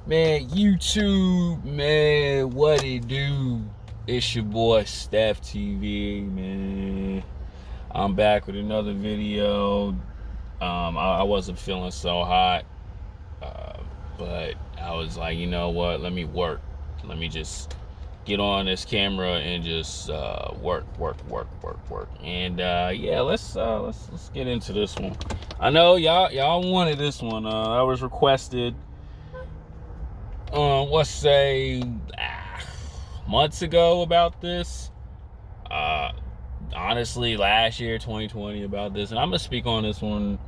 Man, YouTube, man, what it do? It's your boy Steph TV, man. I'm back with another video. I wasn't feeling so hot, uh, but I was like, you know what? Let me work. Let me just get on this camera and just work. And yeah, let's get into this one. I know y'all wanted this one. I was requested. Let's say months ago about this. Uh, Honestly, last year, 2020, about this, and I'm gonna speak on this one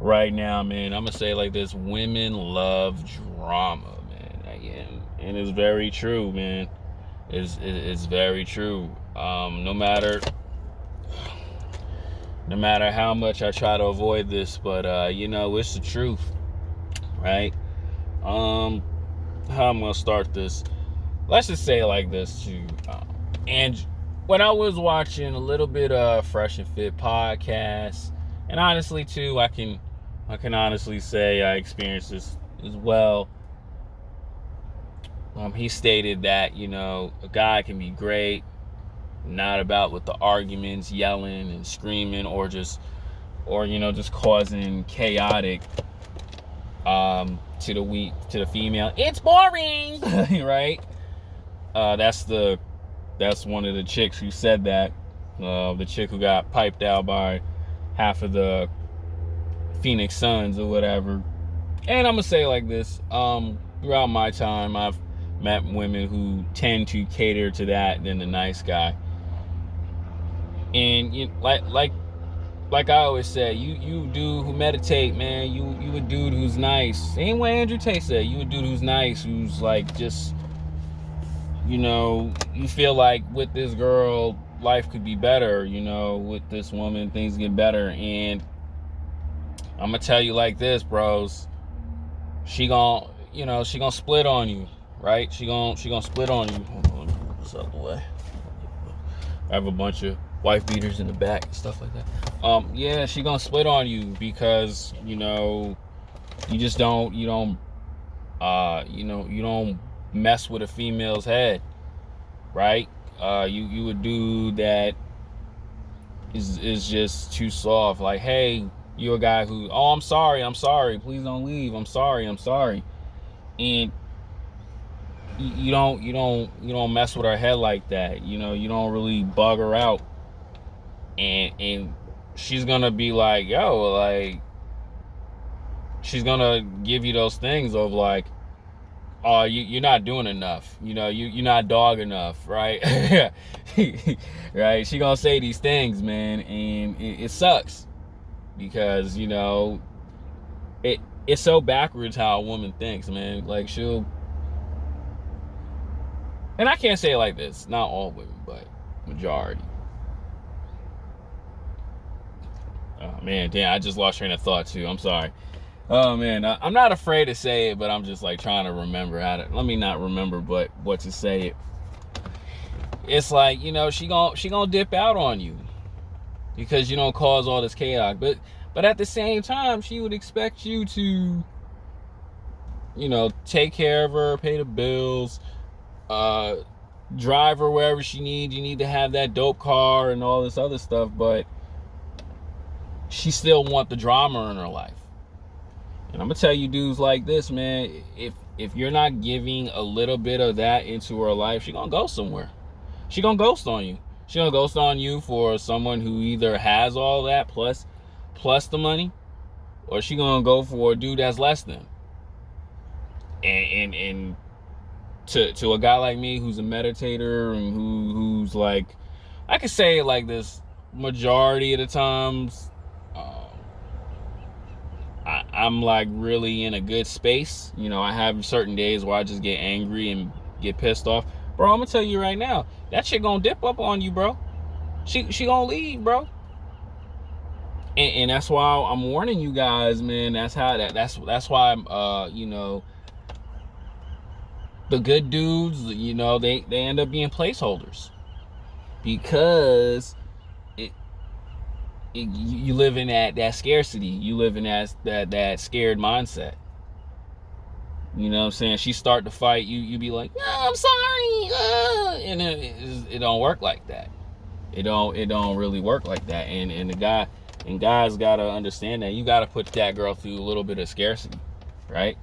right now, man. I'm gonna say like this: women love drama, man, and it's very true, man. It's very true. No matter how much I try to avoid this, but it's the truth, right? How I'm gonna start this? Let's just say it like this too. And when I was watching a little bit of Fresh and Fit podcast, and honestly too, I can honestly say I experienced this as well. He stated that a guy can be great, not about with the arguments, yelling and screaming, or just causing chaotic to the female. It's boring, right? That's one of the chicks who said that. The chick who got piped out by half of the Phoenix Suns or whatever. And I'm gonna say it like this: throughout my time, I've met women who tend to cater to that than the nice guy. And like I always say, you dude who meditate, man, you a dude who's nice. Same way Andrew Tate said, you a dude who's nice, who's like just you feel like with this girl life could be better, with this woman things get better. And I'm gonna tell you like this, bros, she gonna split on you, right? She gonna split on you. Hold on, what's up the way? I have a bunch of wife beaters in the back and stuff like that. Yeah, she gonna split on you because you don't mess with a female's head, right? You a dude that is just too soft. Like, hey, you're a guy who, oh, I'm sorry, please don't leave. I'm sorry. And you don't mess with her head like that. You don't really bug her out. And she's gonna be like, yo, like, she's gonna give you those things of like, oh, you're not doing enough. You're not dog enough, right? Right? She gonna say these things, man, and it sucks because it's so backwards how a woman thinks, man. Like and I can't say it like this, not all women, but majority. Oh man, damn, I just lost train of thought too. I'm sorry. Oh man, I'm not afraid to say it, but I'm just like trying to remember let me not remember, but what to say it. It's like, she gonna dip out on you because you don't cause all this chaos. But at the same time, she would expect you to, take care of her, pay the bills, drive her wherever she needs. You need to have that dope car and all this other stuff, but she still want the drama in her life. And I'm gonna tell you dudes like this, man, if you're not giving a little bit of that into her life, she gonna go somewhere. She gonna ghost on you. She gonna ghost on you for someone who either has all that plus the money, or she gonna go for a dude that's less than. And to a guy like me who's a meditator and who's like, I could say it like this, majority of the times, I'm like really in a good space. I have certain days where I just get angry and get pissed off. Bro, I'm gonna tell you right now, that shit gonna dip up on you, bro. She gonna leave, bro. And that's why I'm warning you guys, man. That's why the good dudes, they end up being placeholders because you live in that scarcity. You live in that scared mindset. You know what I'm saying? She start to fight, you be like, no, I'm sorry, and it don't work like that. It don't really work like that. And guys gotta understand that you gotta put that girl through a little bit of scarcity, right?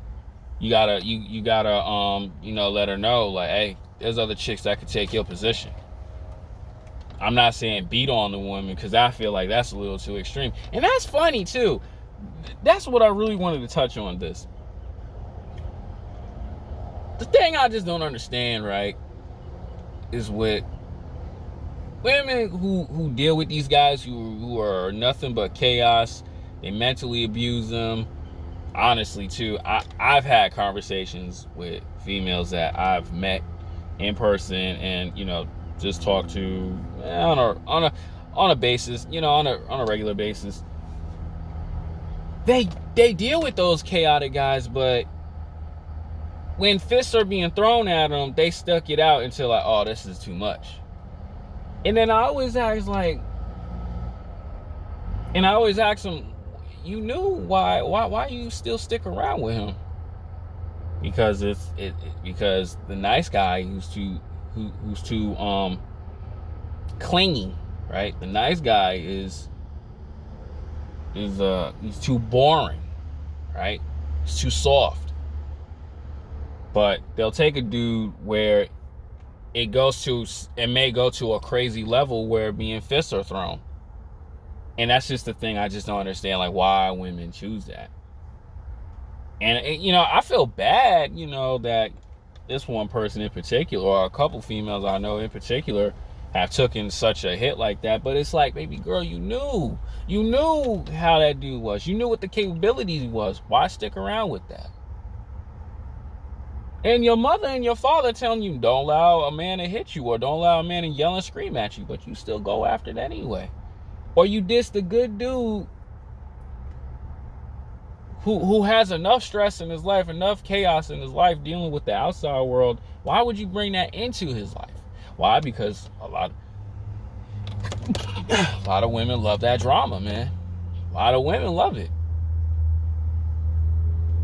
You gotta let her know, like, hey, there's other chicks that could take your position. I'm not saying beat on the woman, because I feel like that's a little too extreme. And that's funny too. That's what I really wanted to touch on this. The thing I just don't understand, right, is with women who deal with these guys who are nothing but chaos. They mentally abuse them. Honestly, too, I've had conversations with females that I've met in person and just talk to on a basis, on a regular basis. They deal with those chaotic guys, but when fists are being thrown at them, they stuck it out until like, oh, this is too much. And then I always ask them, you knew why you still stick around with him? Because because the nice guy who's too clingy, right? The nice guy is he's too boring, right? He's too soft. But they'll take a dude where it may go to a crazy level where being fists are thrown. And that's just the thing I just don't understand, like, why women choose that. And I feel bad, that this one person in particular, or a couple females I know in particular, have taken such a hit like that. But it's like, baby girl, you knew how that dude was. You knew what the capabilities was. Why stick around with that? And your mother and your father telling you, don't allow a man to hit you, or don't allow a man to yell and scream at you, but you still go after it anyway. Or you diss the good dude who has enough stress in his life, enough chaos in his life dealing with the outside world. Why would you bring that into his life? Why? Because a lot of women love that drama, man. A lot of women love it.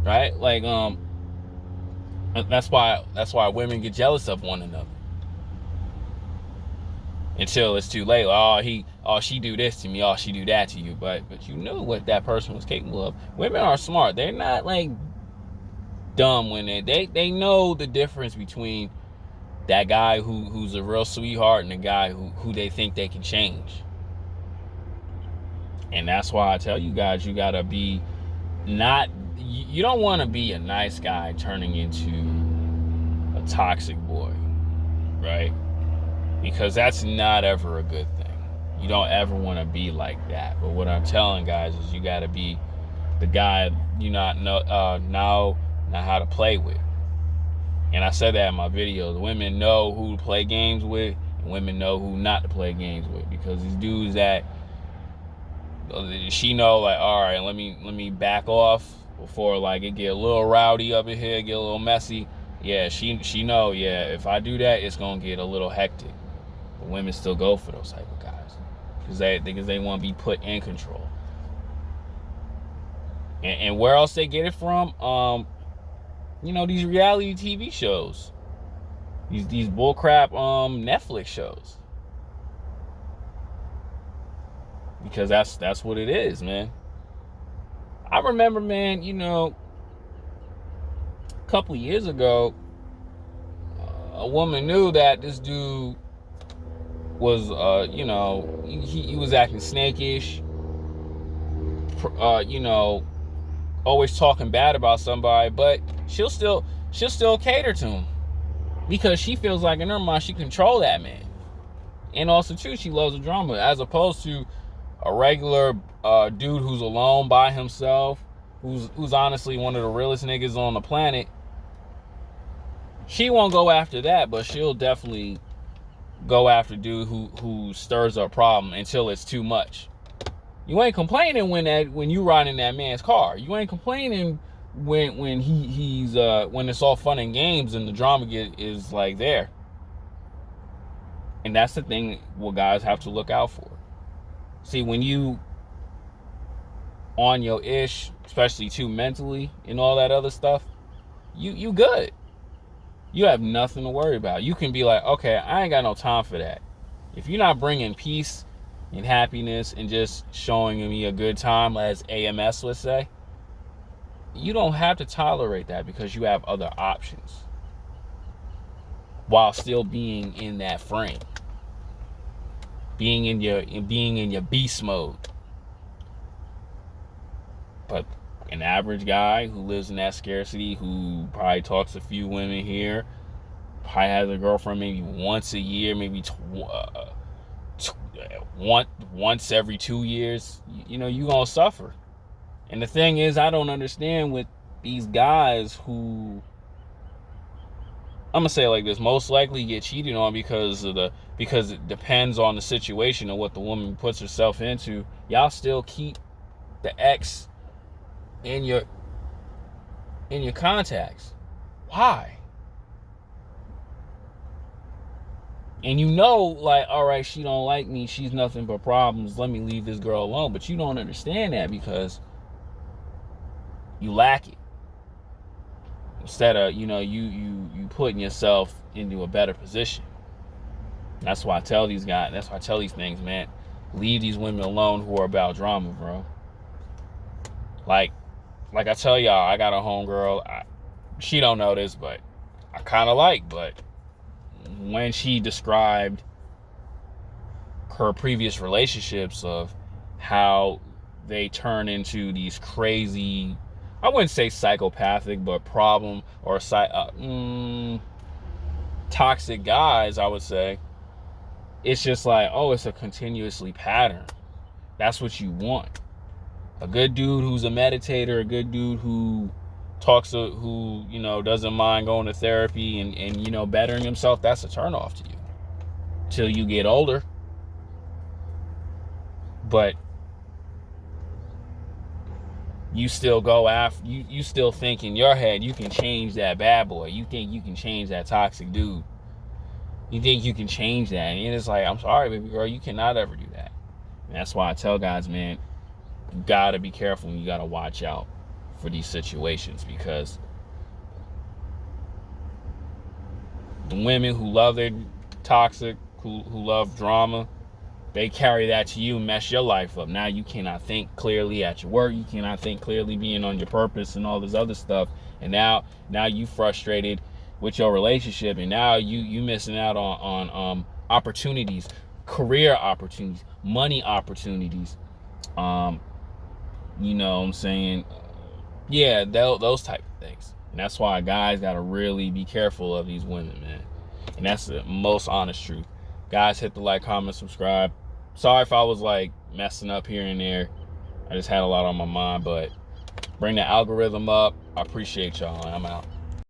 Right? Like, that's why women get jealous of one another. Until it's too late. She do this to me, she do that to you. But you knew what that person was capable of. Women are smart. They're not like dumb when they know the difference between that guy who's a real sweetheart and the guy who they think they can change. And that's why I tell you guys, you gotta be you don't want to be a nice guy turning into a toxic boy, right? Because that's not ever a good thing. You don't ever want to be like that. But what I'm telling guys is you got to be the guy you know how to play with. And I said that in my videos. Women know who to play games with, and women know who not to play games with. Because these dudes that she know, like, all right, let me back off before like it get a little rowdy up in here, get a little messy. Yeah, she know. Yeah, if I do that, it's gonna get a little hectic. But women still go for those type of guys because they want to be put in control. And where else they get it from? These reality TV shows, these bullcrap Netflix shows. Because that's what it is, man. I remember, man, a couple years ago, a woman knew that this dude was, he was acting snakish, always talking bad about somebody, but she'll still cater to him because she feels like in her mind she control that man. And also too, she loves the drama as opposed to a regular dude who's alone by himself, who's honestly one of the realest niggas on the planet. She won't go after that, but she'll definitely go after dude who stirs up problem until it's too much. You ain't complaining when you ride in that man's car. You ain't complaining when he's when it's all fun and games and the drama is like there. And that's the thing what guys have to look out for. See, when you on your ish, especially too mentally and all that other stuff, you good. You have nothing to worry about. You can be like, okay, I ain't got no time for that. If you're not bringing peace and happiness and just showing me a good time, as AMS would say, you don't have to tolerate that, because you have other options while still being in that frame, being in your beast mode. But an average guy who lives in that scarcity, who probably talks to a few women here, probably has a girlfriend maybe once a year, maybe once every 2 years, you know, you gonna suffer. And the thing is, I don't understand with these guys who, I'm gonna say it like this, most likely get cheated on because it depends on the situation and what the woman puts herself into. Y'all still keep the ex in your contacts. Why? And you know, like, all right, she don't like me, she's nothing but problems, let me leave this girl alone. But you don't understand that, because you lack it. Instead of, you know, you putting yourself into a better position. That's why I tell these guys, that's why I tell these things, man. Leave these women alone who are about drama, bro. Like I tell y'all, I got a homegirl. She don't know this, but I kind of like. But when she described her previous relationships, of how they turn into these crazy, I wouldn't say psychopathic, but problem or toxic guys, I would say. It's just like, oh, it's a continuously pattern. That's what you want. A good dude who's a meditator, a good dude who who, you know, doesn't mind going to therapy and you know, bettering himself, that's a turnoff to you. Till you get older. But you still go after, you still think in your head you can change that bad boy. You think you can change that toxic dude. You think you can change that. And it's like, I'm sorry, baby girl, you cannot ever do that. And that's why I tell guys, man, you gotta be careful and you gotta watch out for these situations, because the women who love their toxic, who love drama, they carry that to you and mess your life up. Now you cannot think clearly at your work. You cannot think clearly being on your purpose and all this other stuff. And now you frustrated with your relationship, and now you missing out on opportunities, career opportunities, money opportunities. You know what I'm saying? Yeah, those type of things. And that's why guys got to really be careful of these women, man. And that's the most honest truth. Guys, hit the like, comment, subscribe. Sorry if I was like messing up here and there. I just had a lot on my mind, but bring the algorithm up. I appreciate y'all. I'm out.